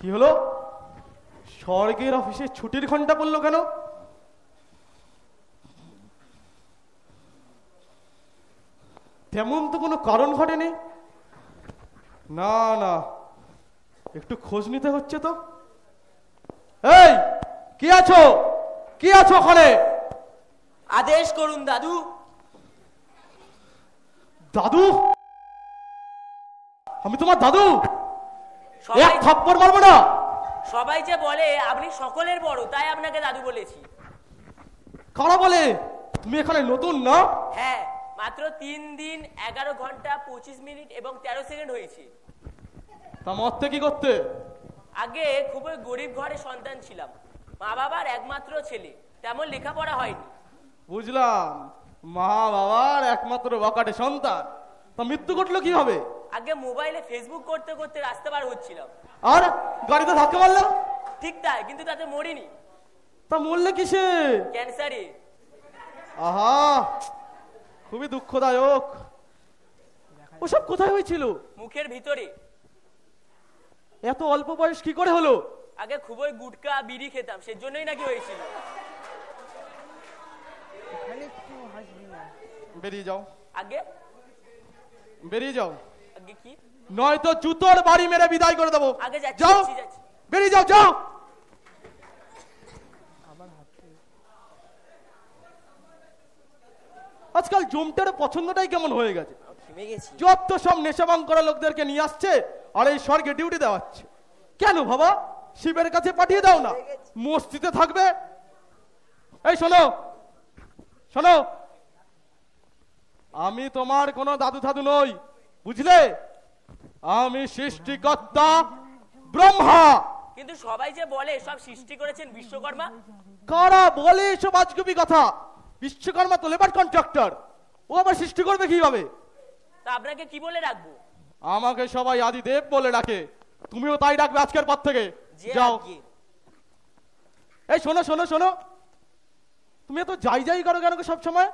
কি হলো? স্বর্গের অফিসে ছুটির ঘন্টা পড়লো কেন? তেমন তো কোনো কারণ ঘটেনি। না না, একটু খোঁজ নিতে হচ্ছে তো। এই, কি আছো? কি আছো ওখানে? আদেশ করুন দাদু। দাদু? আমি তোমার দাদু? এক সবাই থাপ্পড় মারবো না? সবাই যে বলে আপনি সকলের বড়, তাই আপনাকে দাদু বলেছি। কারা বলে? তুমি এখানে নতুন না? হ্যাঁ, মাত্র 3 দিন 11 ঘন্টা 25 মিনিট এবং 13 সেকেন্ড হয়েছে। তা মরতে কি করতে? আগে খুবই গরিব ঘরে সন্তান ছিলাম, মা বাবার একমাত্র ছেলে, তেমন লেখাপড়া হয়নি। বুঝলাম, মা বাবার একমাত্র বকাটে সন্তান। তা মৃত্যু ঘটলো কিভাবে? আগে মোবাইলে ফেসবুক করতে করতে রাস্তা পার হচ্ছিলাম। আর গাড়িতে ধাক্কা মারলো? ঠিক তাই, কিন্তু তাতে মরিনি। তা মরলে কিসে? ক্যান্সারে। আহা, খুবই দুঃখদায়ক। ওসব কোথায় হয়েছিল? মুখের ভিতরে। এত অল্প বয়স কি করে হলো? আগে খুবই গুটকা বিড়ি খেতাম, সেজন্যই নাকি হয়েছিল। বেরিয়ে যাও। আগে বেরিয়ে যাও, আগে কি? নয়তো জুতোর বাড়ি মেরে বিদায় করে দেবো। আগে যাচ্ছি, যাও, যাচ্ছি। বেরিয়ে যাও, যাও। আজকাল জমটার পছন্দটাই কেমন হয়ে গেছে। যত সব নেশাবাং করা লোকদেরকে নিয়ে আসছে আর এই স্বর্গে ডিউটি দেওয়াচ্ছে। কেন বাবা, শিবের কাছে পাঠিয়ে দাও না, মসজিদে থাকবে। এই শোনো, শোনো, আমি তোমার কোনো দাদু দাদু নই, বুঝলে? আমি সৃষ্টিকর্তা ব্রহ্মা। কিন্তু সবাই যে বলে সব সৃষ্টি করেছেন বিশ্বকর্মা। কারা বলে এসব আজগুবি কথা? বিশ্বকর্মা তো লেবার কন্ট্রাক্টর, ও আবার সৃষ্টি করবে কিভাবে? তা আপনাকে কি বলে রাখবো? আমাকে সবাই আদিদেব বলে ডাকে, তুমিও তাই ডাকবে আজকের পর থেকে। যাও। এই শোনো শোনো শোনো, তুমি এত যাই যাই করো কেন সব সময়?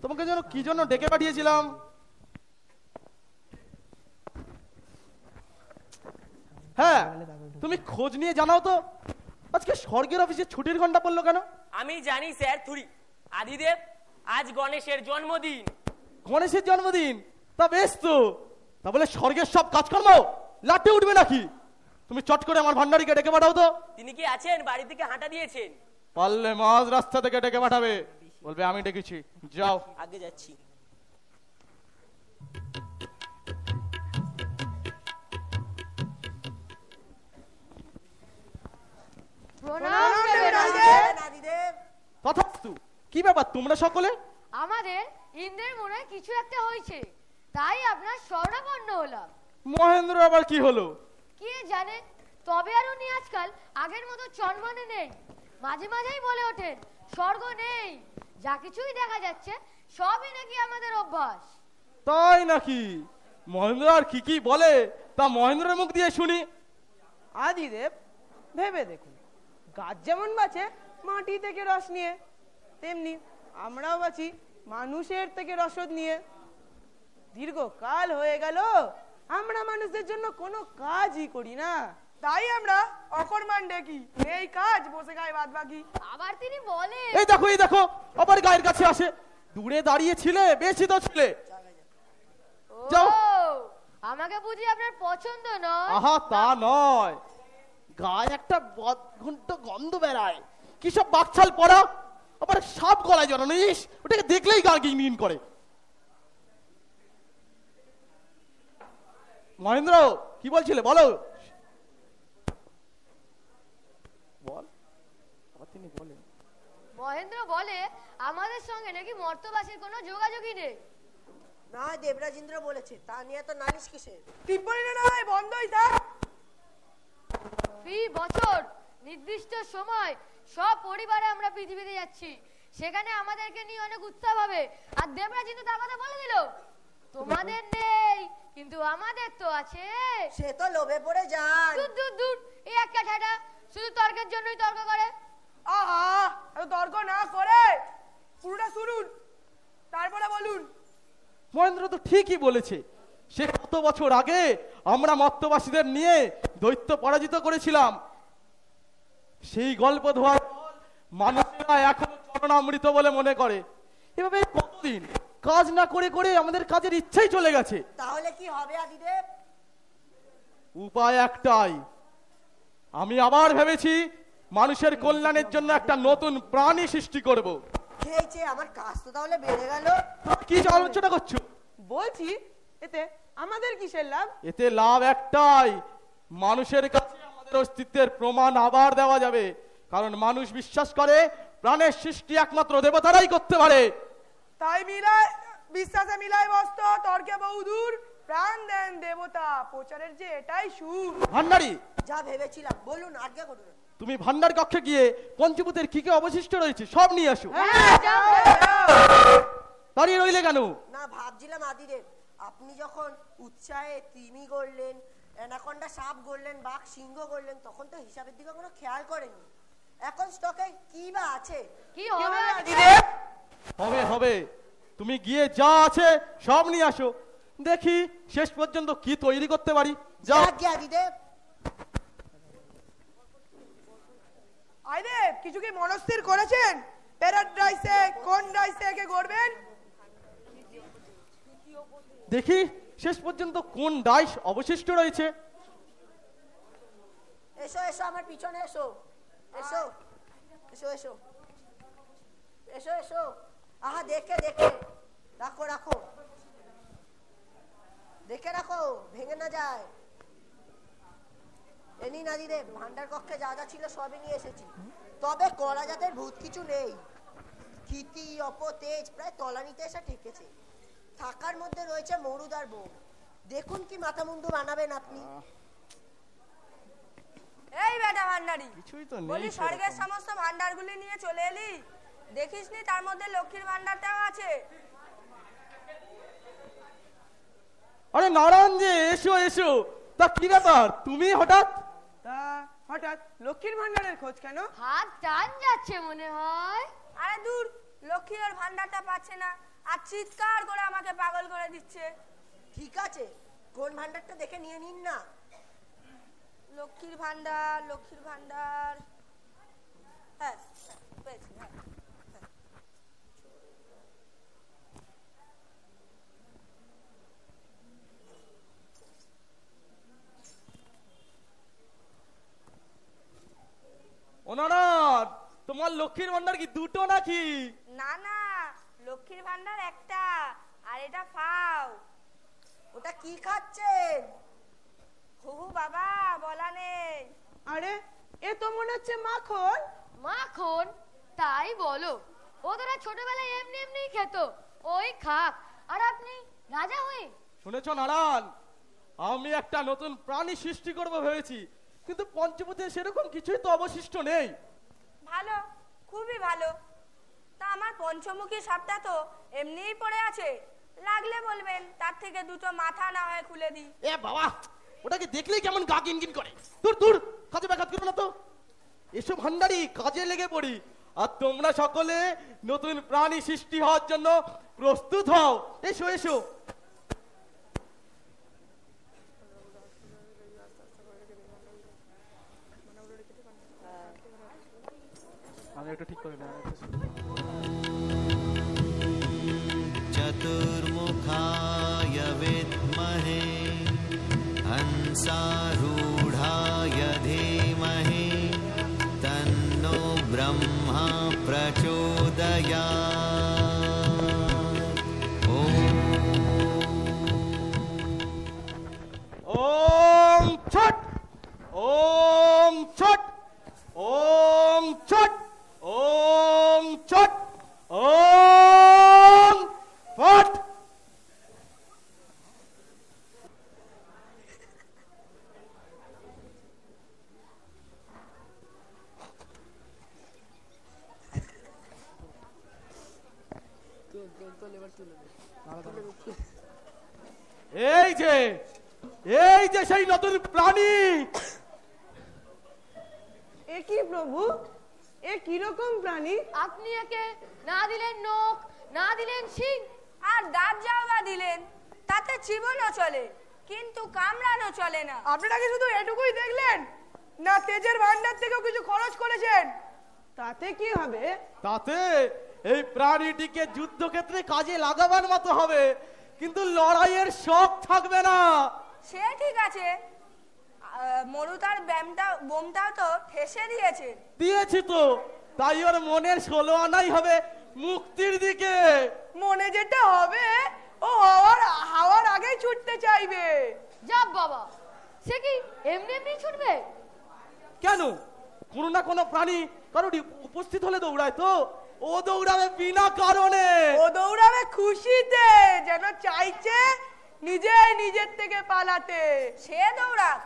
তোমাকে যেন কি জন্য ডেকে পাঠিয়েছিলাম। হ্যাঁ, তুমি খোঁজ নিয়ে জানাও তো আজকে স্বর্গের অফিসে ছুটির ঘন্টা পড়লো কেন? আমি জানি স্যার থুরি। আদিদেব, আজ গণেশের জন্মদিন। গণেশের জন্মদিন? তা বেশ তো, তা বলে স্বর্গের সব কাজকর্ম লাটে উঠবে নাকি? তুমি চট করে আমার ভান্ডারীকে ডেকে পাঠাও তো। তিনি কি আছেন? বাড়ি থেকে হাঁটা দিয়েছেন। পারলে মাঝ রাস্তা থেকে ডেকে পাঠাবে, বলবে আমি ডেকেছি। যাও। আগে যাচ্ছি। তথাস্তু। কি ব্যাপার তোমরা সকলে? আমাদের ইন্দ্রের মনে কিছু একটা হয়েছে, তাই আপনার শরণাপন্ন হলাম। মহেন্দ্র আবার কি হলো? কে জানে, তবে আর উনি আজকাল আগের মতো চনমনে নেই। মাঝে মাঝেই বলে ওঠেন স্বর্গ নেই, যা কিছুই দেখা যাচ্ছে সবই নাকি আমাদের অভ্যাস। তাই নাকি? মহেন্দ্র আর কি কি বলে তা মহেন্দ্রের মুখ দিয়ে শুনি। আদিদেব, ভেবে দেখুন, গাছ যেমন বাঁচে মাটি থেকে রস নিয়ে, তেমনি আমরাও বাঁচি মানুষের থেকে রসদ নিয়ে। দীর্ঘকাল হয়ে গেল আমরা মানুষদের জন্য কোনো কাজই করি না, তাই আমরা অকর্মাণ ডেকি। এই কাজ বসে গায়ে বাদ বাকি। আবার তিনি বলে, এই দেখো, এই দেখো, আবার গায়ের কাছে আসে। দূরে দাঁড়িয়ে ছিলে, বেশি তো ছিলে। যাও। আমাকে বুঝি আপনার পছন্দ নয়? আহা, তা নয়, গায়ে একটা বদঘন্ট গন্ধ বেড়ায়। কি সব বাকছাল পড়া, আবার সাপ গলায় জড়ানো, ইস, ওটাকে দেখলেই গা গিনগিন করে। মহেন্দ্র, কি বলছিলে বলো। বল। তিনি বলেন, মহেন্দ্র বলে আমাদের সঙ্গে নাকি মর্তবাসীর কোনো যোগাযোগই নেই। না, দেবরাজেন্দ্র বলেছে, তা নিয়ে তো নালিশ কিসের? টিপ্পনি না নয়, বন্ধই থাক। ফি বছর নির্দিষ্ট সময় সব পরিবারে আমরা পৃথিবীতে যাচ্ছি, সেখানে আমাদেরকে নিয়ে অনেক উৎসব হবে। আর দেবরাজেন্দ্র তার কথা বলে দিল, তোমাদের নেই কিন্তু আমাদের তো আছে। সে তো লোভে পড়ে যায়। দূর দূর দূর, এই একটা ঠাডা শুধু তর্কের জন্যই তর্ক করে। আহা, এত তর্ক না করে পুরোটা শুনুন, তারপরে বলুন। মহেন্দ্র তো ঠিকই বলেছে, সে কত বছর আগে আমরা মর্তবাসীদের নিয়ে দৈত্য পরাজিত করেছিলাম। সেই গল্প ধোয়ার মানুষেরা এখনো চরণামৃত বলে মনে করে। এভাবে কতদিন কাজ না করে করে আমাদের কাজের ইচ্ছাই চলে গেছে। তাহলে কি হবে আদিদেব? উপায় একটাই, আমি আবার ভেবেছি মানুষের কল্যাণের জন্য একটা নতুন প্রাণী সৃষ্টি করব। খেয়েছে আমার কাজ তো তাহলে বেড়ে গেল। কি আলোচনা করছো? বলছি এতে আমাদের কিসের লাভ? এতে লাভ একটাই, মানুষের কাছে আমাদের অস্তিত্বের প্রমাণ আবার দেওয়া যাবে। কারণ মানুষ বিশ্বাস করে প্রাণের সৃষ্টি একমাত্র দেবতারাই করতে পারে। তাই মিলায় বিশ্বাসে মিলায় বস্ত তর্কে বহুদূর, প্রাণ দেন দেবতা প্রচারের যে এটাই সুর। ভান্ডারী, যা ভেবেছিলাম, বলুন আজ্ঞা করুন। তুমি ভান্ডার কক্ষে গিয়ে পঞ্চভূতের কি কি অবশিষ্ট রয়েছে সব নিয়ে আসো। দাঁড়িয়ে রইলে কেন? না, ভাবছিলাম আদিদেব, আপনি যখন উৎসাহে তিমি গড়লেন, অ্যানাকন্ডা সাপ গড়লেন, বাঘ সিংহ গড়লেন, তখন তো হিসাবের দিকে কোনো খেয়াল করেননি। এখন স্টকে কি বা আছে? কি হবে আদিদেব? হবে হবে, তুমি গিয়ে যা আছে সব নিয়ে আসো, দেখি শেষ পর্যন্ত কি তৈরি করতে পারি। যাও। আজ্ঞা আদিদেব। আদিদেব কিছু কি মনস্থির করেছেন? প্যারাডাইসে কোন ডাইসে কে গড়বেন? দেখি শেষ পর্যন্ত কোন ডাইস অবশিষ্ট রয়েছে। এসো এসো, আমার পিছনে এসো। এসো এসো এসো এসো এসো। আহা, দেখে দেখে রাখো রাখো, দেখে রাখো, ভেঙে না যায়। এনি নাদিদেব, ভান্ডার কক্ষে যা যা ছিল সবই নিয়ে এসেছি। তবে কলা জাতের ভূত কিছু নেই। ক্ষিতি অপতেজ প্রায় তলানিতে এসে ঠেকেছে। থাকার মধ্যে রয়েছে মরুদার বউ। দেখুন কি মাথা মুন্ডু বানাবেন আপনি। এই বেটা ভান্ডারি, কিছুই তো নেই বলি স্বর্গের সমস্ত ভান্ডারগুলি নিয়ে চলে এলি? দেখিসনি তার মধ্যে লক্ষ্মীর ভান্ডারটাও আছে? আরে নারায়ণ যে, এসো এসো। তা কি ব্যাপার, তুমি হঠাৎ? তা হঠাৎ লক্ষ্মীর ভান্ডারের খোঁজ কেন? হাত টান যাচ্ছে মনে হয়। আরে দূর, লক্ষ্মী ওর ভান্ডারটা পাচ্ছে না আর চিৎকার করে আমাকে পাগল করে দিচ্ছে। ঠিক আছে, কোন ভান্ডারটা দেখে নিয়ে নিন না। লক্ষ্মীর ভান্ডার, লক্ষ্মীর ভান্ডার, হ্যাঁ পেয়েছি, হ্যাঁ। ওনারা, তোমার লক্ষ্মীর ভান্ডার কি দুটো নাকি? না না, লক্ষ্মীর ভান্ডার একটা, আর এটা ফাও। ওটা কি খাচ্ছেন? হুহু বাবা, বলা নেই। আরে এ তো মনে হচ্ছে মাখন। মাখন? তাই বলো, ও তোরা ছোটবেলায় এমনি এমনি খেত, ওই খাক। আর আপনি রাজা হয়ে? শুনেছ নারায়ণ, আমি একটা নতুন প্রাণী সৃষ্টি করব ভেবেছি, কিন্তু পঞ্চভূতে সেরকম কিছুই তো অবশিষ্ট নেই। ভালো, খুবই ভালো। তা আমার পঞ্চমুখী সাপটা তো এমনিই পড়ে আছে, লাগলে বলবেন তার থেকে দুটো মাথা না হয় খুলে দিই। এ বাবা, ওটাকে দেখলেই কেমন গা কিনকিন করে। দূর দূর, কাজে ব্যাঘাত করো না তো। এসো ভান্ডারি, কাজে লেগে পড়ি। আর তোমরা সকলে নতুন প্রাণী সৃষ্টি হওয়ার জন্য প্রস্তুত হও। এসো এসো। আমি একটু ঠিক করে না। चतुर्मुखाय विद्महे हंसारूढाय धीमहि तन्नो ब्रह्मा प्रचोदयात्। ओम छट, ओम छट, ओम छट, ओम छट, ओम फट। এই যে, এই যে সেই নতুন প্রাণী। এ কি প্রভু, এ কিরকম প্রাণী? আপনি একে না দিলেন নখ, না দিলেন শিং, আর দাঁত যাও বা দিলেন। তাতে জীবনও চলে, কিন্তু কামড়ানো চলে না। আপনারা কি শুধু এটুকুই দেখলেন, না তেজের ভান্ডার থেকেও কিছু খরচ করেছেন? তাতে কি হবে? তাতে এই প্রাণীটিকে যুদ্ধক্ষেত্রে কাজে লাগাবার মতো হবে, কিন্তু লড়াইয়ের শখ থাকবে না। সে ঠিক আছে, মরু তার বোমটাও তো ঠেসে দিয়েছে। দিয়েছি তো, তাই ওর মনের 16 আনাই হবে মুক্তির দিকে। মনে যেটা হবে ও হাওয়ার আগেই ছুটতে চাইবে। যা বাবা, সে কি এমনি এমনি ছুটবে? কেন, কোনো না কোনো প্রাণী কারোর উপস্থিত হলে দৌড়ায় তো। ও দৌড়াবে বিনা কারণে। ও দৌড়াবে খুশিতে, যেন চাইছে নিজের থেকে পালাতে। সে দৌড়াক,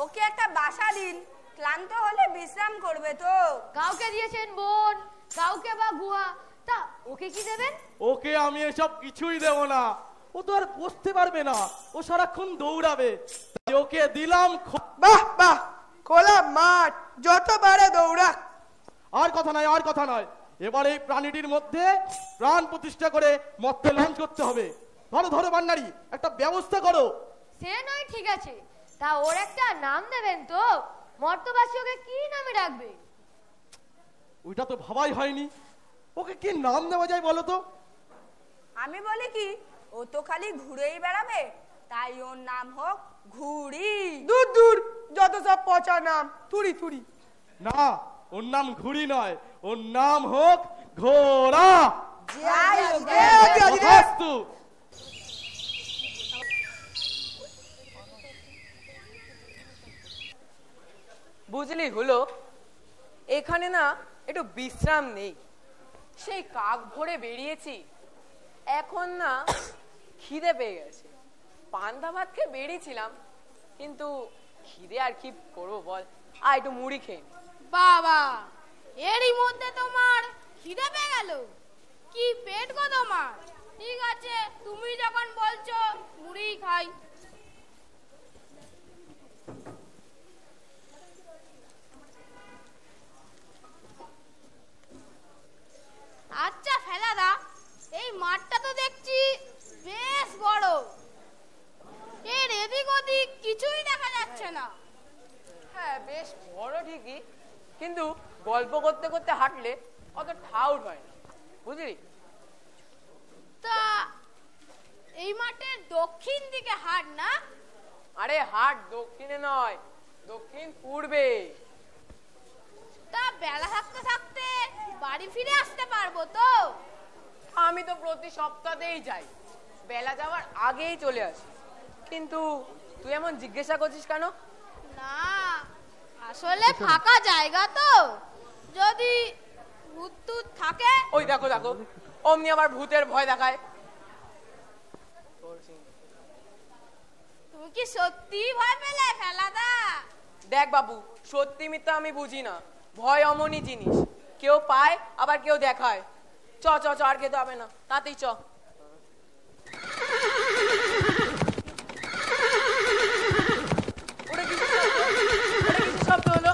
ওকে একটা বাসা দিন, ক্লান্ত হলে বিশ্রাম করবে তো। কাউকে দিয়েছেন বন, কাউকে বা গুহা, তা ওকে কি দেবেন? ওকে আমি এসব কিছুই দেব না। ও তো আর বসতে পারবে না, ও সারাক্ষণ দৌড়াবে। তাই ওকে দিলাম বাহ বাহ, খোলা মাঠ, যত পারে দৌড়াক। আর কথা নয়, আর কথা নয়, এবার এই প্রাণীটির মধ্যে প্রাণ প্রতিষ্ঠা করে মত্তে লঞ্চ করতে হবে। ধরো ধরো বান্নারি, একটা ব্যবস্থা করো। সে নয় ঠিক আছে, তা ওর একটা নাম দেবেন তো? মর্তবাসী ওকে কি নামে ডাকবে? ওইটা তো ভাবাই হয়নি, ওকে কি নাম দেওয়া যায় বলো তো? আমি বলি কি, ও তো খালি ঘুরেই বেড়াবে, তাই ওর নাম হোক ঘুড়ি। দূর দূর, যত সব পচা নাম, থুড়ি থুড়ি। না, ওর নাম ঘুড়ি নয়, ওর নাম হোক ঘোড়া। তথাস্তু। বুঝলি হলো, এখানে না একটু বিশ্রাম নেই। সেই কাক ভরে বেরিয়েছি, এখন না খিদে পেয়ে গেছে। পান্তা ভাত খেয়ে বেরিয়েছিলাম, কিন্তু খিদে আর কি করবো বল, আর একটু মুড়ি খেয়ে নি। বাবা, এরই মধ্যে তোমার খিদে পেয়ে গেল? কি পেট গো তোমার? ঠিক আছে, তুমি যখন বলছো মুড়ি খাই। আচ্ছা ফেলাদা, এই মাঠটা তো দেখছি বেশ বড়, এর এদিক ওদিক কিছুই দেখা যাচ্ছে না। হ্যাঁ বেশ বড় ঠিকই, কিন্তু গল্প করতে করতে হাঁটলে অত ঠাউর হয় না, বুঝলি? তা এই মাঠের দক্ষিণ দিকে হাট না? আরে হাট দক্ষিণে নয়, দক্ষিণ পূর্বে। তা বেলা থাকতে থাকতে বাড়ি ফিরে আসতে পারবো তো? আমি তো প্রতি সপ্তাহেই যাই, বেলা যাওয়ার আগেই চলে আসি। কিন্তু তুই এমন জিজ্ঞাসা করছিস কেন? না, আসলে ফাঁকা জায়গা তো, যদি ভূত টুত থাকে। ওই দেখো দেখো, অমনি আবার ভূতের ভয় দেখায়। তুমি কি সত্যি ভয় পেলে ফেলাদা? দেখ বাবু, সত্যি মিথ্যা আমি বুঝি না, ভয় অমনই জিনিস, কেউ পায় আবার কেউ দেখায়। চ চ চ, আর খেতে হবে না, তাতেই চ। ওটা কিছু শব্দ হলো,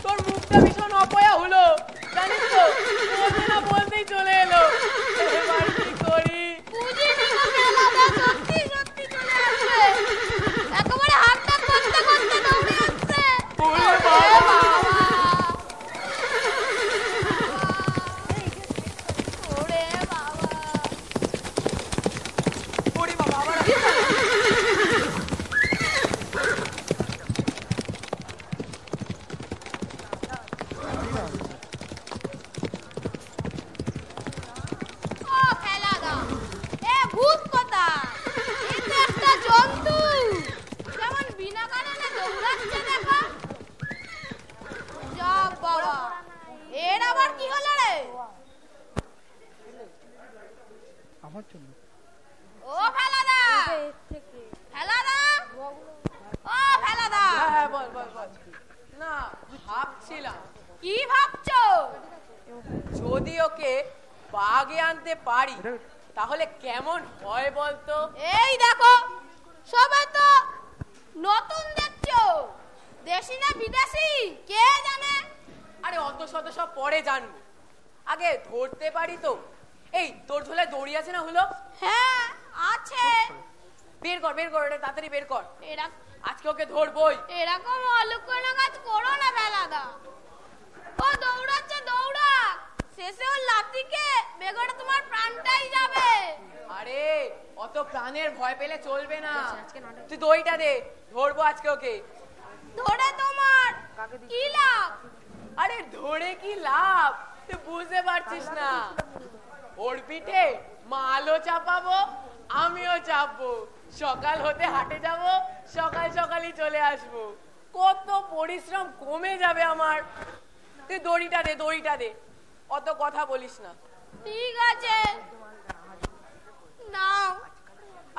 তোর মুখটা ভীষণ অপয়া হলো, জানিস তো? বলতে না বলতেই চলে এলো। এবার কি করি? বুঝিনি গো ফেলাদা, সত্যি সত্যি চলে আসবে, একেবারে হাতটা করতে করতে দৌড়ে আসছে। ওরে বাবা, ওরে বাবা, ওরে বাবা, আবার ও ফেলাদা, এ ভূত কথা, এ তো একটা জন্তু, যেমন বিনা কারণে দৌড়াচ্ছে দেখো। যা বাবা, এর আবার কি হলো রে? ও ফেলাদা, ফেলাদা, ও ফেলাদা, হ্যাঁ বল বল বল। না, ভাবছিলাম কি ভাবছো? যদি ওকে বাগে আনতে পারি তাহলে কেমন হয় বলতো? এই দেখো, সবাই তো নতুন দেখছো, দেশি না বিদেশি কে জানে? আরে অত শত সব পরে জানবো, আগে ধরতে পারি তো। এই তোর ঝোলায় দড়ি আছে না হলো? হ্যাঁ আছে। বের কর বের কর, এটা তাড়াতাড়ি বের কর। এরকম আজকে ওকে ধরবই। এরকম অলক্ষণ কাজ করো না ফেলাদা। ও দৌড়াচ্ছে দৌড়াক, শেষে ওর লাথিকে বেগরে তোমার প্রাণটাই যাবে। আরে অত প্রাণের ভয় পেলে চলবে না, তুই দইটা দে, ধরবো আজকে ওকে। ধরে তোমার কি লাভ? আরে ধরে কি লাভ তুই বুঝতে পারছিস না? ওর পিঠে মালও চাপাবো, আমিও চাপবো, সকাল হতে হাটে যাব, সকাল সকালই চলে আসবো, কত পরিশ্রম কমে যাবে আমার। তুই দড়িটা দে, দড়িটা দে, অত কথা বলিস না। ঠিক আছে নাও।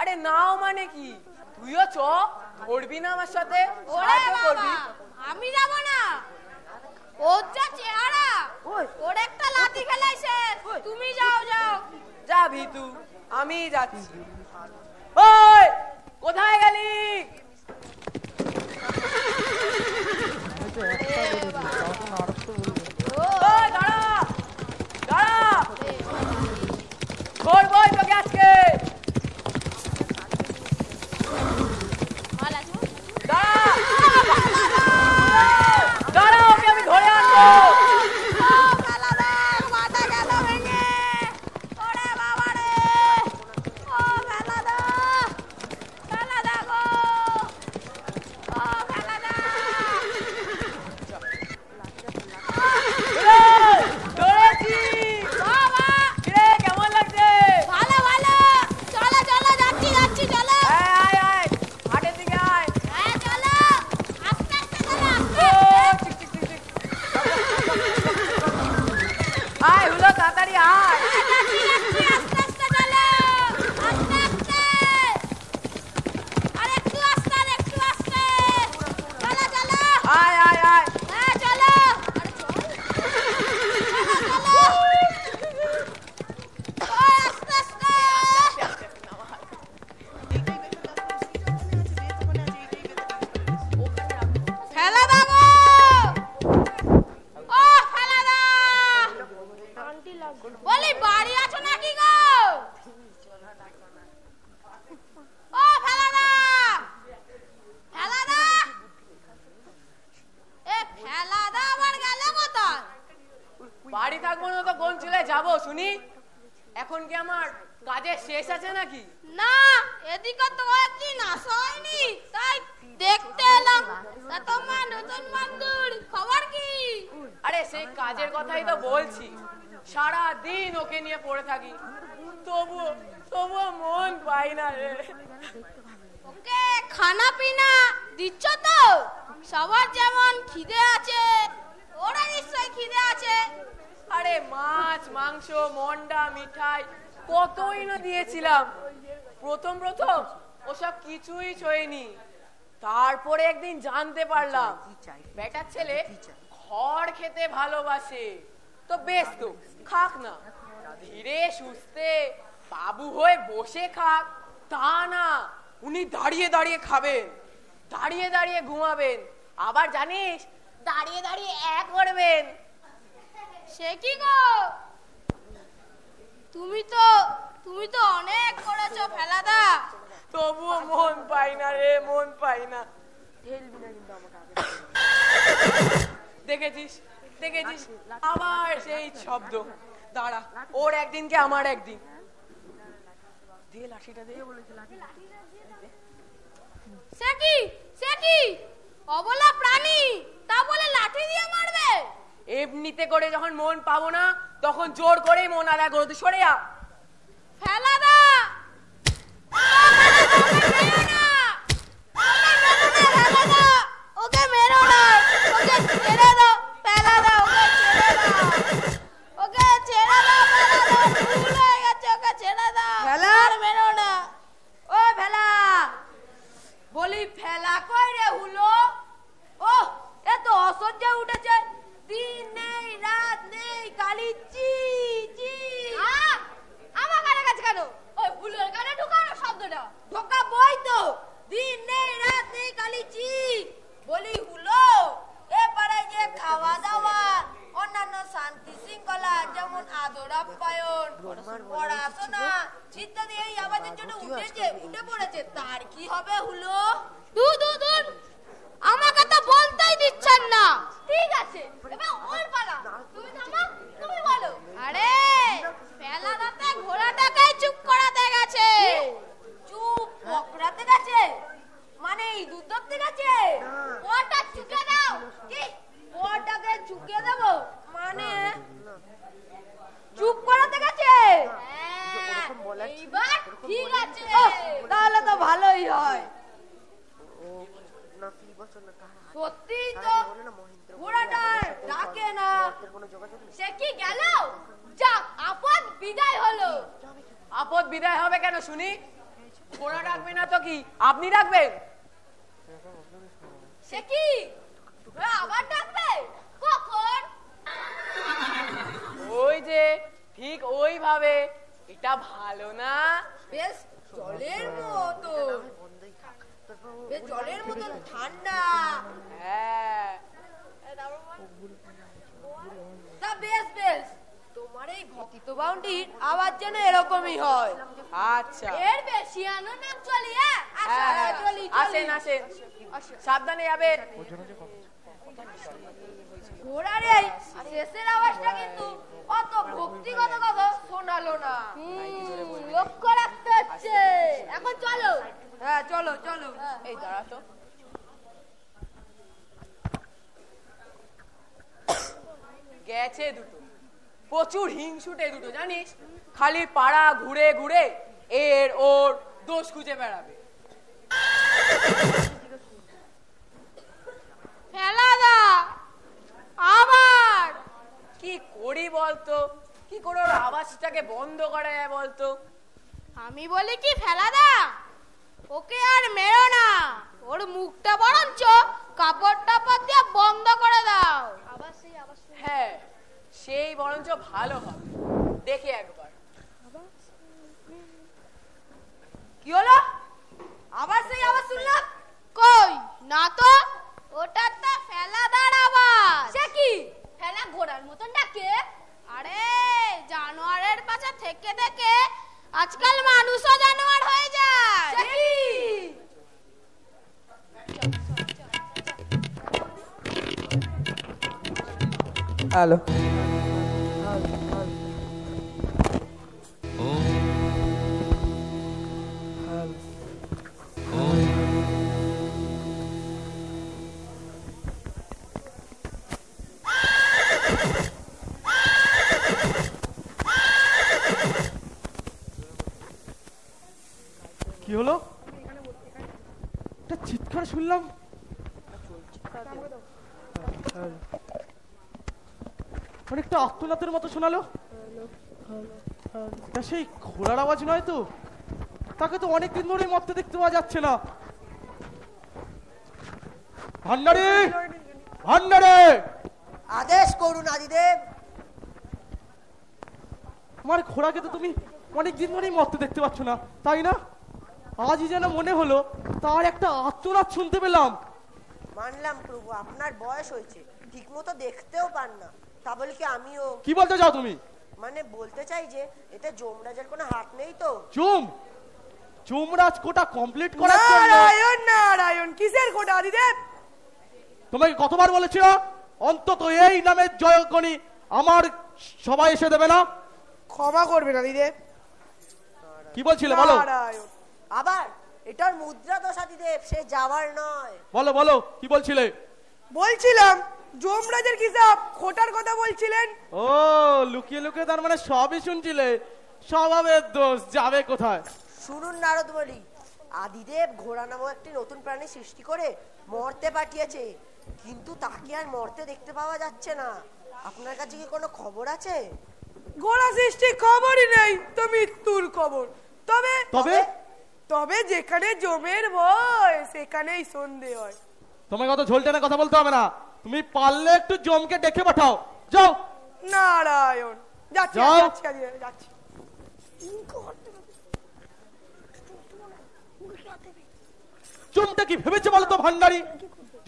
আরে নাও মানে কি? তুইও চ, ধরবি না আমার সাথে? ওরে সাহায্য বাবা, করবি। আমি যাব না। ওর যা চেহারা, ওর একটা লাথি খেলাই শেষ। তুমি যাও যাও। যা ভিতু, আমি যাচ্ছি। ওই কোথায় গেলি? ওই দাঁড়া দাঁড়া, ধরবই তোকে আজকে। দাঁড়া দাঁড়া, ওকে আমি ধরে আনবো। বলি বাড়ি আছো নাকি গো? ও ফেলাদা, ফেলাদা, এ ফেলাদা আবার গেল কোথায়? বাড়ি থাকবো না তো কোন চুলায় যাবো শুনি? এখন কি আমার কাজের শেষ আছে নাকি? না, এদিকে তো একদিন আসা হয়নি, তাই দেখতে এলাম। তা তোমার নতুন বন্ধুর খবর কি? আরে সেই কাজের কথাই তো বলছি, সারা দিন ওকে নিয়ে পড়ে থাকি, তবুও মন পাই না রে। ওকে খানা পিনা দিচ্ছ তো? সবার যেমন খিদে আছে, ওরা নিশ্চয় খিদে আছে। আরে মাছ মাংস মন্ডা মিঠাই কতই না দিয়েছিলাম, প্রথম প্রথম ওসব কিছুই ছোঁয়নি। তারপরে একদিন জানতে পারলাম বেটার ছেলে খড় খেতে ভালোবাসে। তো বেশ, তো খাক না, ধীরে সুস্থে বাবু হয়ে বসে খাক। তা না, উনি দাঁড়িয়ে দাঁড়িয়ে খাবেন, দাঁড়িয়ে দাঁড়িয়ে ঘুমাবেন, আবার জানিস দাঁড়িয়ে দাঁড়িয়ে এক করবেন। সে কি গো, তুমি তো অনেক করেছো ফেলাদা। তবুও মন পাই না রে, মন পাই না। দেখেছিস দেখেছিস আবার সেই শব্দ। দাঁড়া, ওর একদিন কে আমার একদিন। দে লাঠিটা দে। সে কি অবলা প্রাণী, তা বলে লাঠি দিয়ে মারবে? এমনিতে করে যখন মন পাবো না তখন জোর করেই মন আদায় করো। তুই সরে যা। ফেলাদা, ওকে মেরো না, ওকে ছেড়ে দাও ফেলাদা, ওকে ছেড়ে দাও, ওকে ছেড়ে দাও ফেলাদা, ভুল হয়ে গেছে, ওকে ছেড়ে দাও। ফেলা? আর মেরো না। ও ফেলা, বলি ফেলা কই রে হুলো? ও এত অসহ্য উঠেছে, দিন নেই রাত নেই, কালি চি চি। আমার কানে কাছে কেন? ওই ভুলের কানে ঢুকানো শব্দটা। ঢোকা বই তো, দিন নেই রাত নেই কালি চি। বলি হুলো, এ পাড়ায় যে খাওয়া দাওয়া অন্যান্য শান্তি শৃঙ্খলা যেমন আদর আপ্যায়ন পড়াশোনা ইত্যাদি এই আওয়াজের জন্য উঠে পড়েছে, তার কি হবে হুলো? দূর দূর দূর, আমাকে তো বলতেই দিচ্ছেন না। ঠিক আছে, এবার ওর পালা। তুমি থামো, তুমি বলো। আরে ফেলাদাতে ঘোড়াটাকে চুপ করাতে গেছে। চুপ পকড়াতে গেছে? মানে এই দুধ ধরতে গেছে? ওটা চুকে দাও। কি? ওটাকে চুকে দেব? মানে চুপ করাতে গেছে? এইবার ঠিক আছে, তাহলে তো ভালোই হয়। সত্যি তো ঘোড়াটা ডাকে না, সে কি গেল? যাক, আপদ বিদায় হলো। আপদ বিদায় হবে কেন শুনি? ঘোড়া ডাকবে না তো কি আপনি ডাকবেন? সে কি আবার ডাকবে? কখন? ওই যে ঠিক ওইভাবে। এটা ভালো না? বেশ জলের মতো, বেশ জলের মতো ঠান্ডা। হ্যাঁ, তা বেশ বেশ, তোমার এই ঘটিত বাউন্ডির আওয়াজ যেন এরকমই হয়। আচ্ছা, এর বেশি আনো না, চলি। হ্যাঁ, চলি, আসেন আসেন, সাবধানে যাবেন। ঘোড়ার এই শেষের আওয়াজটা কিন্তু অত ভক্তিগত কথা শোনালো না। লক্ষ্য রাখতে হচ্ছে। এখন চলো। হ্যাঁ চলো চলো। এই দাঁড়া তো, গেছে দুটো, প্রচুর হিংসুটে দুটো জানিস, খালি পাড়া ঘুরে ঘুরে এর ওর দোষ খুঁজে বেড়াবে। ফেলাদা আবার কি করি বলতো? কি করে ওর আওয়াজটাকে বন্ধ করা যায় বলতো? আমি বলি কি ফেলাদা, ওকে আর মেরো না, ওর মুখটা বরঞ্চ কাপড় টাপড় দিয়ে বন্ধ করে দাও। হ্যাঁ, সেই বরঞ্চ ভালো হবে। দেখে একবার। কি হলো? আবার সেই আওয়াজ শুনলাম। কই না তো, ওটা তো ফেলাদার আওয়াজ। সে কি ফেলা ঘোড়ার মতন ডাকে? আরে জানোয়ারের পাশে থেকে থেকে আজকাল মানুষও জানোয়ার হয়ে যায়। সে কি? হ্যালো, কি হলো? একটা চিৎকার শুনলাম। অনেকটা আত্মনাথের মতো শোনালো। তা সেই ঘোড়ার আওয়াজ নয় তো? তাকে তো অনেকদিন ধরেই মরতে দেখতে পাওয়া যাচ্ছে না। ভান্ডারে, ভান্ডারে, আদেশ করুন আদিদেব। আমার ঘোড়াকে তো তুমি অনেকদিন ধরেই মরতে দেখতে পাচ্ছ না, তাই না? আজই যেন মনে হলো তার একটা আত্মনাদ শুনতে পেলাম। মানলাম প্রভু, আপনার বয়স হয়েছে, ঠিক মতো দেখতেও পান না, তা বলে কি আমিও? কি বলতে চাও তুমি? মানে বলতে চাই যে এতে যমরাজের কোনো হাত নেই তো? যমরাজ কোটা কমপ্লিট করার জন্য। নারায়ণ নারায়ণ, কিসের কোটা আদিদেব? তোমাকে কতবার বলেছি অন্তত এই নামের জয়গণী আমার সবাই এসে দেবে না? ক্ষমা করবেন আদিদেব। কি বলছিলে বলো? নারায়ণ। আবার এটার মুদ্রা দোষ আদিদেব, সে যাওয়ার নয়। বলো বলো, কি বলছিলে? বলছিলাম যমরাজের কিসাব খোটার কথা বলছিলেন। ও, লুকিয়ে লুকিয়ে তার মানে সবই শুনছিলে। স্বভাবের দোষ যাবে কোথায়? শুনুন নারদ বলি, আদিদেব ঘোড়া নামক একটি নতুন প্রাণী সৃষ্টি করে মর্তে পাঠিয়েছে, কিন্তু তাকে আর মর্তে দেখতে পাওয়া যাচ্ছে না। আপনার কাছে কি কোনো খবর আছে? ঘোড়া সৃষ্টি খবরই নেই তো মৃত্যুর খবর। তবে তবে তবে যেখানে জমের ভয় সেখানেই সন্ধে হয়। তোমাকে কত ঝোল টেনে কথা বলতে হবে না, তুমি পারলে একটু জমকে ডেকে পাঠাও। যাও। নারায়ণ, যাচ্ছি যাও। যাচ্ছি আদিদেব, যাচ্ছি। চুমটা কি ভেবেছে বলো তো ভান্ডারী?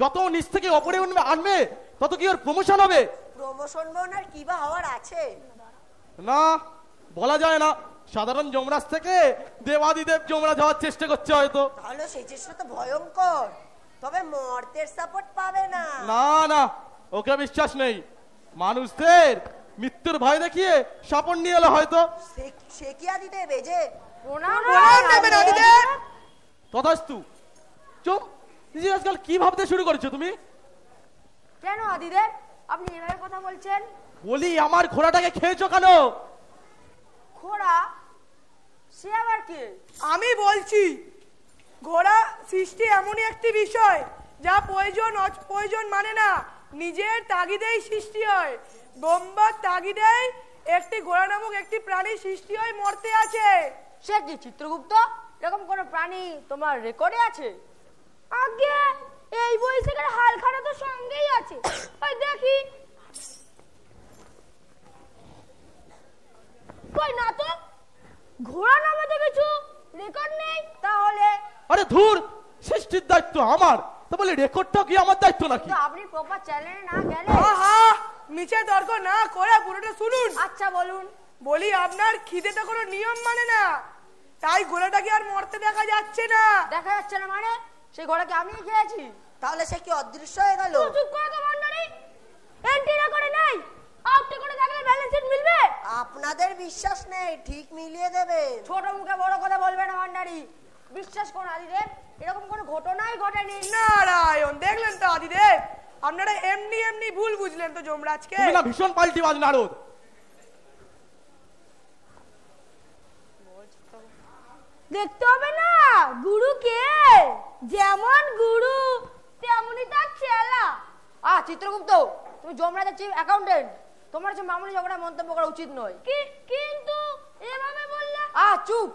যত নিচ থেকে অপরে আনবে তত কি ওর প্রমোশন হবে? প্রমোশন বোনার কি বা হওয়ার আছে? না, বলা যায় না। সাধারণ যমরাজ থেকে দেবাদিদেব যমরাজ হওয়ার চেষ্টা করছে হয়তো। তাহলে সেই চেষ্টা তো ভয়ঙ্কর, তবে মর্তের সাপোর্ট পাবে না। না না, ওকে বিশ্বাস নেই। মানুষদের মৃত্যুর ভয় দেখিয়ে সাপোর্ট নিয়ে এলো হয়তো। সে কি আদিদেব? এই যে প্রণাম নেবেন আদিদেব। তথাস্তু। চুপ, নিজে আজকাল কি ভাবতে শুরু করেছো তুমি? কেন আদিদেব আপনি এভাবে কথা বলছেন? বলি আমার ঘোড়াটাকে খেয়েছো কেন? ঘোড়া? সে আবার কে? আমি বলছি, ঘোড়া সৃষ্টি এমনই একটি বিষয় যা প্রয়োজন মানে না, নিজের তাগিদেই সৃষ্টি হয়। বোম্বার তাগিদেই একটি ঘোড়া নামক একটি প্রাণী সৃষ্টি হয় মর্তে আছে। সে কি চিত্রগুপ্ত, এরকম কোন প্রাণী তোমার রেকর্ডে আছে? আগে এই বৈশাখের হালখানা তো সঙ্গেই আছে, ওই দেখি। কই না তো, ঘোড়া নামে তো কিছু রেকর্ড নেই। তাহলে আরে ধুর, সৃষ্টির দায়িত্ব আমার, তো বলে রেকর্ডটা কি আমার দায়িত্ব নাকি? আপনি প্রপার চ্যানেলে না গেলে। আহা, মিছে তর্ক না করে পুরোটা শুনুন। আচ্ছা বলুন। বলি আপনার খিদেতে কোনো নিয়ম মানে না, তাই ঘোড়াটাকে আর মরতে দেখা যাচ্ছে না। দেখা যাচ্ছে না মানে? সেই ঘোড়াকে আমিই খেয়েছি। তাহলে সে কি অদৃশ্য হয়ে গেল? চুপ করে তো ভান্ডারি, এন্ট্রি রেকর্ডে নেই। আউটে করে থাকলে ব্যালেন্স শিট মিলবে? আপনাদের বিশ্বাস নেই, ঠিক মিলিয়ে দেবে। ছোট মুখে বড় কথা বলবে না ভান্ডারি। বিশ্বাস করুন আদিদেব, এরকম কোনো ঘটনাই ঘটেনি। নারায়ণ, দেখলেন তো আদিদেব, আপনারা এমনি ভুল বুঝলেন তো যমরাজকে। তুমি না ভীষণ পাল্টিবাজ নারদ। দেখতে হবে না গুরু কে, যেমন গুরু তেমনই তার চেলা। চিত্রগুপ্ত, তুমি যমরাজের চিফ অ্যাকাউন্টেন্ট, তোমার যে মামুলি ঝগড়া মন্তব্য করা উচিত নয়। কিন্তু এভাবে বললে। চুপ।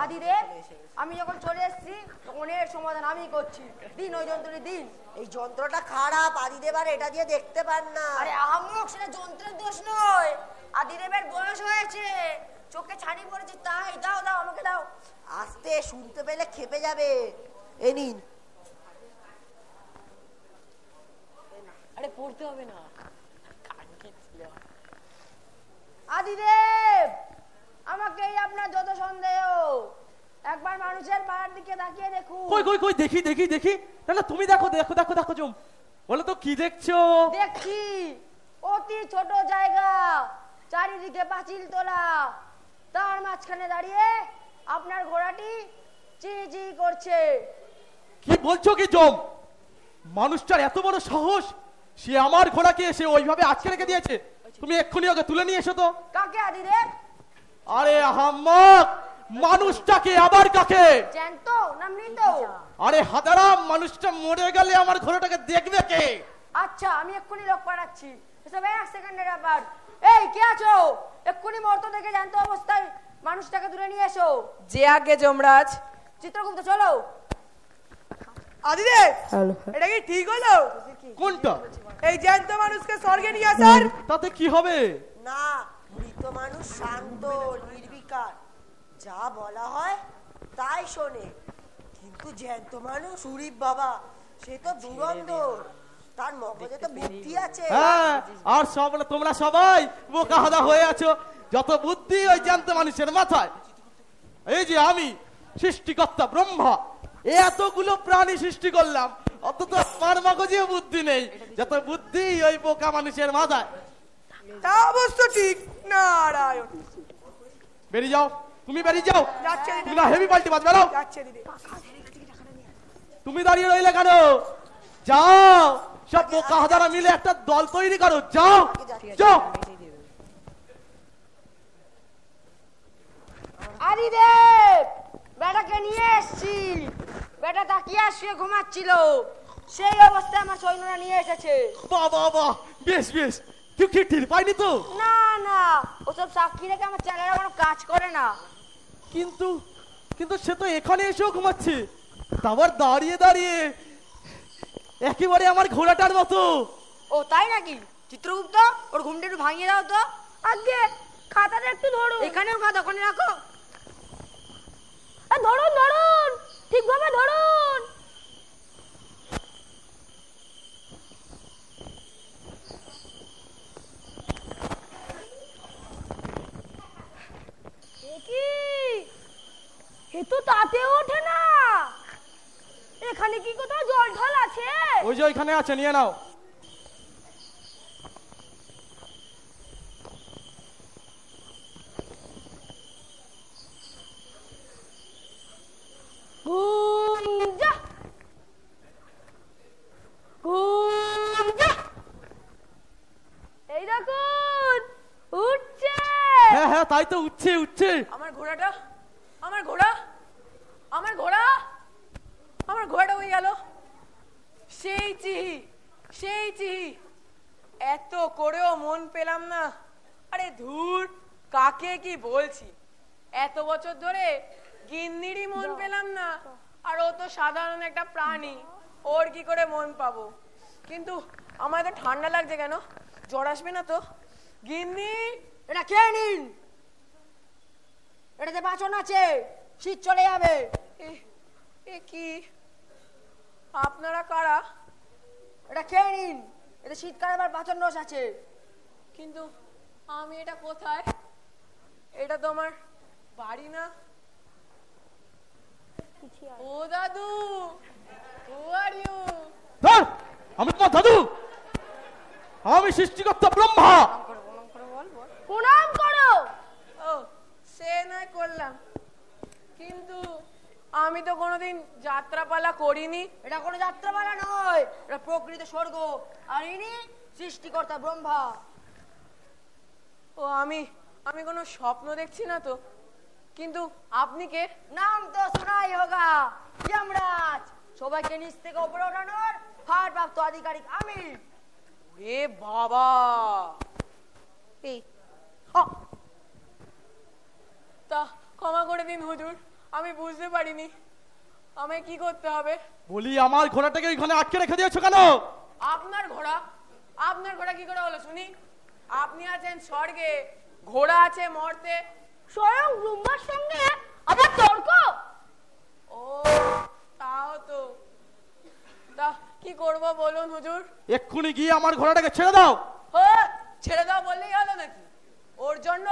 আদিদেব, আমি যখন চলে এসেছি তখন এর সমাধান আমি করছি। দিন ওই যন্ত্রটি দিন। এই যন্ত্রটা খারাপ, আদিদেব আর এটা দিয়ে দেখতে পান না। আরে আহাম্মক, সেটা যন্ত্রের দোষ নয়, আদিদেবের বয়স হয়েছে, চোখে ছানি পড়েছে তাই। দাও দাও, আমাকে দাও। আস্তে, শুনতে পেলে খেপে যাবে। এ নিন। আরে পড়তে হবে না। আদিদেব, আমাকে আপনার যত সন্দেহ, একবার মানুষের পাড়ার দিকে তাকিয়ে দেখুন। কই কই কই, দেখি দেখি দেখি। না না, তুমি দেখো দেখো দেখো দেখো জম। বলো তো কি দেখছো? দেখছি অতি ছোট জায়গা, চারিদিকে পাঁচিল তোলা, তার মাঝখানে দাঁড়িয়ে আপনার ঘোড়াটি চি চি করছে। কি বলছো কি জম? মানুষটার এত বড় সাহস, সে আমার ঘোড়াকে এসে ওইভাবে আটকে রেখে দিয়েছে। তুমি এক্ষুনি ওকে তুলে নিয়ে এসো তো। কাকে আদিদেব? আরে আহাম্মক, মানুষটাকে। আবার কাকে? জ্যান্ত না মৃত? আরে হাদারাম, মানুষটা মরে গেলে আমার ঘোড়াটাকে দেখবে কে? আচ্ছা, আমি এক্ষুনি লোক পাঠাচ্ছি, এসব 1 সেকেন্ডের ব্যাপার। এই কে আছো? এক্ষুনি মর্ত থেকে জ্যান্ত অবস্থায় মানুষটাকে তুলে নিয়ে এসো। যে আগে যমরাজ। চিত্রগুপ্ত চলো। আদিদেব, এটা কি ঠিক হলো? কোনটা? এই জ্যান্ত মানুষকে স্বর্গে নিয়ে আসার? তাতে কি হবে? না, মৃত মানুষ শান্ত নির্বিকার, যা বলা হয় তাই শোনে। কিন্তু জ্যান্ত মানুষ, উরিপ বাবা, সে তো দুরন্তর, তার মগজে তো বুদ্ধি আছে। হ্যাঁ, আর সব তোমরা সবাই বোকা হাদা হয়ে আছো। যত বুদ্ধি ওই জ্যান্ত মানুষের মাথায়। এই যে আমি সৃষ্টিকর্তা ব্রহ্মা, এতগুলো প্রাণী সৃষ্টি করলাম, অথচ আমার মগজেও বুদ্ধি নেই। যত বুদ্ধি ওই বোকা মানুষের মাথায়। তা অবশ্য ঠিক। নারায়ণ, বেরিয়ে যাও, তুমি বেরিয়ে যাও। যাচ্ছে তুমি না হেভি পাল্টি বাজ, বেরো। যাচ্ছে দিদি। তুমি দাঁড়িয়ে রইলে কেন? যাও, সব বোকা হাজারা মিলে একটা দল তৈরি করো। যাও যাও। আদিদেব, বেটাকে নিয়ে এসছি। বেটা তাকিয়ে শুয়ে ঘুমাচ্ছিল, সেই অবস্থায় আমার সৈন্যরা নিয়ে এসেছে। বাহ বাহ বাহ, বেশ বেশ। কেউ কি টের পাইনি তো? না না, ওসব সাক্ষী রেখে আমার চ্যানেলে কোনো কাজ করে না। কিন্তু কিন্তু সে তো এখানে এসেও ঘুমাচ্ছে, তারপর দাঁড়িয়ে দাঁড়িয়ে একেবারে আমার ঘোড়াটার মতো। ও তাই নাকি? চিত্রগুপ্ত, ওর ঘুমটা একটু ভাঙিয়ে দাও তো। আগে খাতাটা একটু ধরুন। এখানেও খাতা, ওখানে রাখো। ধরুন ধরুন, ঠিকভাবে ধরুন। তাতে ওঠে না। এখানে কি কোথাও জল ঢল আছে? ওই যে ওইখানে আছে, নিয়ে নাও। গুঞ্জা গুঞ্জা, এই দেখুন উঠছে। হ্যাঁ হ্যাঁ, তাই তো, উঠছে উঠছে। আমার ঘোড়াটা, আমার ঘোড়া, আমার ঘোড়া, আমার ঘোড়াটা হয়ে গেল। সেই চিহি, সেই চিহি, এত করেও মন পেলাম না। আরে ধুর, কাকে কি বলছি, এত বছর ধরে গিন্নিরই মন পেলাম না, আর ও তো সাধারণ একটা প্রাণী, ওর কি করে মন পাবো। কিন্তু আমার তো ঠান্ডা লাগছে কেন, জ্বর আসবে না তো? গিন্নি, এটা খেয়ে নিন, এটাতে বাঁচন আছে, শীত চলে যাবে। এ কি, আপনারা কারা? এটা খেয়ে নিন, এতে শীতকালে আবার বাঁচন রস আছে। কিন্তু আমি এটা কোথায়? এটা তো আমার বাড়ি না। ও দাদু, হু আর ইউ? ধর, আমি তোমার দাদু, আমি সৃষ্টিকর্তা ব্রহ্মা। প্রণাম করো। ও, সে নয় করলাম, কিন্তু আমি তো কোনোদিন যাত্রাপালা করিনি। এটা কোনো যাত্রাপালা নয়, এটা প্রকৃত স্বর্গ, আর ইনি সৃষ্টিকর্তা ব্রহ্মা। ও, আমি কোনো স্বপ্ন দেখছি না তো? কিন্তু আপনি কে? নাম তো শোনাই হোগা, যমরাজ, সবাইকে নিচ থেকে উপরে ওঠানোর ভারপ্রাপ্ত আধিকারিক আমি। এ বাবা, তা ক্ষমা করে দিন হুজুর, আমি বুঝতে পারিনি। আমায় কি করতে হবে? বলি, আমার ঘোড়াটাকে ওইখানে আটকে রেখে দিয়েছো কেন? আপনার ঘোড়া? আপনার ঘোড়া কি করে হলো শুনি? আপনি আছেন স্বর্গে, ঘোড়া আছে মর্তে। স্বয়ং ব্রহ্মার সঙ্গে আবার তর্ক? ও, তাও তো। তা কি করব বলুন হুজুর? এক্ষুনি গিয়ে আমার ঘোড়াটাকে ছেড়ে দাও। ছেড়ে দাও বললেই হলো নাকি? ওর জন্য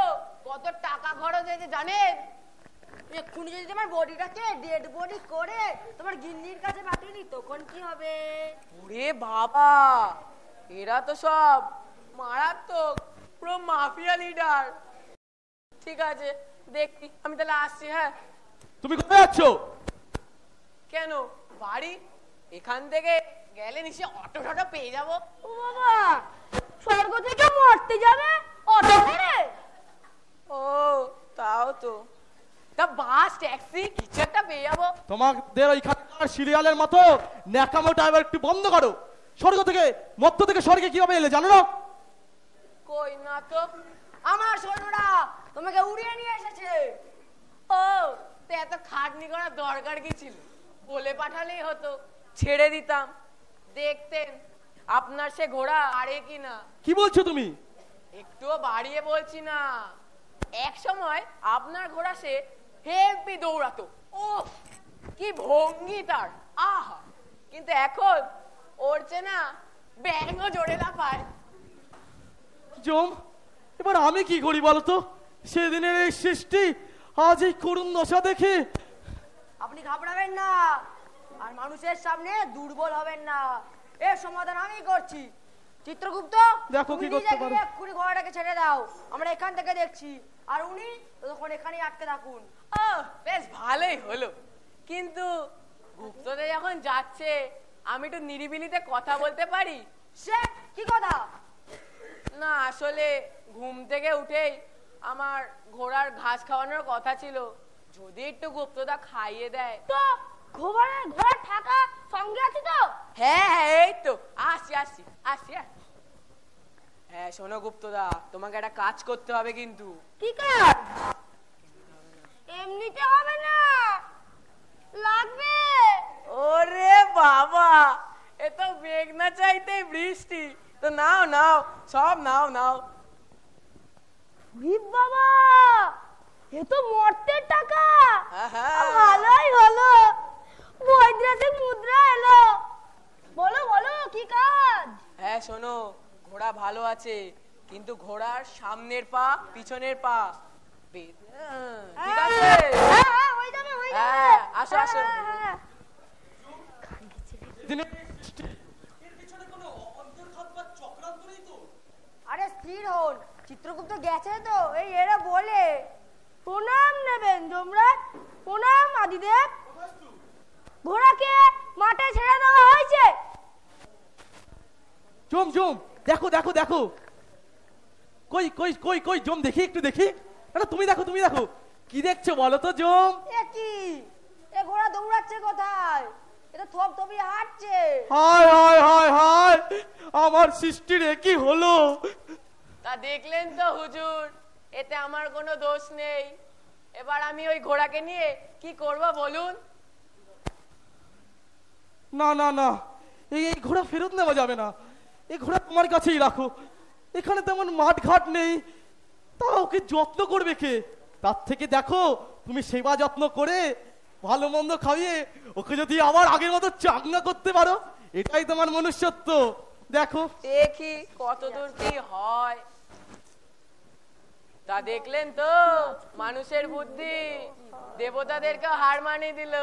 কত টাকা খরচ হয়েছে জানেন? এক্ষুনি যদি তোমার বডিটাকে ডেড বডি করে তোমার গিন্নির কাছে পাঠিয়ে নি, তখন কি হবে? ওরে বাবা, এরা তো সব মারাত্মক, পুরো মাফিয়া লিডার। ঠিক আছে, দেখি, আমি তাহলে আসছি। হ্যাঁ, তুমি কোথায় যাচ্ছ? কেন, বাড়ি। এখান থেকে গেলে নিশ্চয় অটো টটো পেয়ে যাবো। ও বাবা, স্বর্গ থেকে মরতে যাবে অটো করে? ও, তাও তো। তা বাস, ট্যাক্সি কিছু একটা পেয়ে যাবো। তোমাদের ওইখানকার সিরিয়ালের মতো ন্যাকামোটা এবার একটু বন্ধ করো। স্বর্গ থেকে, মধ্য থেকে স্বর্গে কিভাবে এলে জানো না? কই না তো। আমার সৈন্যরা তোমাকে উড়িয়ে নিয়ে এসেছে। ও, তো এত খাটনি করার দরকার কি ছিল? বলে পাঠালেই হতো, ছেড়ে দিতাম। দেখতেন আপনার সে ঘোড়া আরে কি না। কি বলছো তুমি? একটুও বাড়িয়ে বলছি না। এক সময় আপনার ঘোড়া সে হেভি দৌড়াতো, ও কি ভঙ্গি তার, আহা! কিন্তু এখন ওর চেনা ব্যাঙও জোরে না পায়। জম, এবার আমি কি করি বলতো? সেদিনের এই সৃষ্টি, আজ এই করুণ দশা দেখে। আপনি ঘাবড়াবেন না, আর মানুষের সামনে দুর্বল হবেন না। এর সমাধান আমি করছি। চিত্রগুপ্ত, দেখো কি করতে পারো। এক্ষুনি ঘোড়াটাকে ছেড়ে দাও, আমরা এখান থেকে দেখছি। আর উনি তখন এখানেই আটকে থাকুন। ও, বেশ ভালোই হলো। কিন্তু গুপ্ততে যখন যাচ্ছে, আমি একটু নিরিবিলিতে কথা বলতে পারি? সে কি কথা? না, আসলে ঘুম থেকে উঠেই আমার ঘোড়ার ঘাস খাওয়ানোর কথা ছিল, যদি একটু গুপ্তদা খাইয়ে দেয়। তো ঘোড়ার ঠাকা সঙ্গে আছে তো? হ্যাঁ হ্যাঁ, এই তো আসছি আসছি আসছি। হ্যাঁ শোনো গুপ্তদা, তোমাকে একটা কাজ করতে হবে কিন্তু। কি কাজ? এমনিতে হবে না, লাগবে। ওরে বাবা, এ তো মেঘ না চাইতেই বৃষ্টি। তো নাও নাও, সব নাও নাও। বাবা, এ তো মর্তের টাকা। আহা, ভালোই হলো, বৈদ্রাসিক মুদ্রা এলো। বলো বলো, কি কাজ? হ্যাঁ শোনো, ঘোড়া ভালো আছে, কিন্তু ঘোড়ার সামনের পা পিছনের পা ঠিক আছে? হ্যাঁ, হয়ে যাবে, হয়ে হ্যাঁ আসো আসো দিনে- আরে স্থির হন, চিত্রগুপ্ত গেছে তো, এই এরা বলে প্রণাম নেবেন যমরাজ। প্রণাম আদিদেব। ঘোড়াকে মাঠে ছেড়ে দেওয়া হয়েছে। জম জম দেখো দেখো দেখো, কই কই কই কই জম দেখি, একটু দেখি। আরে তুমি দেখো তুমি দেখো, কি দেখছো বলো তো জম? এ কি, এ ঘোড়া দৌড়াচ্ছে কোথায়? এটা থপ থপি হাঁটছে। হায় হায় হায় হায়, আমার সৃষ্টির কি হলো? তা দেখলেন তো হুজুর, এতে আমার কোনো দোষ নেই। এবার আমি ওই ঘোড়াকে নিয়ে কি করব বলুন? না না না, এই এই ঘোড়া ফেরত নেওয়া যাবে না। এই ঘোড়া তোমার কাছেই রাখো। এখানে তেমন মাঠ ঘাট নেই, তা ওকে যত্ন করবে কে? তার থেকে দেখো তুমি সেবা যত্ন করে ভালো মন্দ খাইয়ে ওকে যদি আবার আগের মতো চাকনা করতে পারো, এটাই তোমার মনুষ্যত্ব। দেখো দেখি কতদূর কি হয়। তা দেখলেন তো মানুষের বুদ্ধি দেবতাদেরকে হার মানিয়ে দিল।